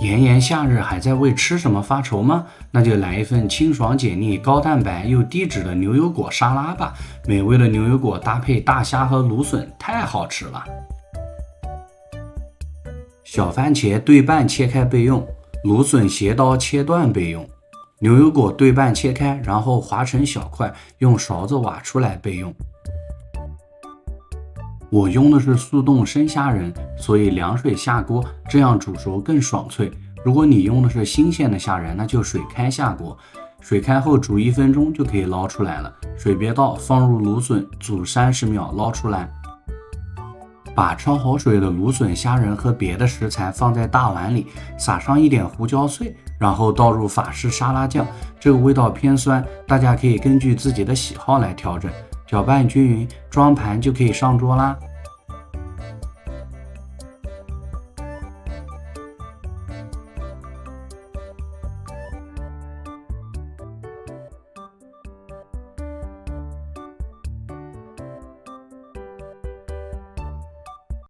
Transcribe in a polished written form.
炎炎夏日还在为吃什么发愁吗？那就来一份清爽解腻、高蛋白又低脂的牛油果沙拉吧。美味的牛油果搭配大虾和芦笋，太好吃了。小番茄对半切开备用，芦笋斜刀切断备用，牛油果对半切开，然后划成小块，用勺子挖出来备用。我用的是速冻生虾仁，所以凉水下锅，这样煮熟更爽脆。如果你用的是新鲜的虾仁，那就水开下锅，水开后煮1分钟就可以捞出来了。水别倒，放入芦笋，煮30秒，捞出来。把焯好水的芦笋、虾仁和别的食材放在大碗里，撒上一点胡椒碎，然后倒入法式沙拉酱，这个味道偏酸，大家可以根据自己的喜好来调整。搅拌均匀，装盘就可以上桌啦。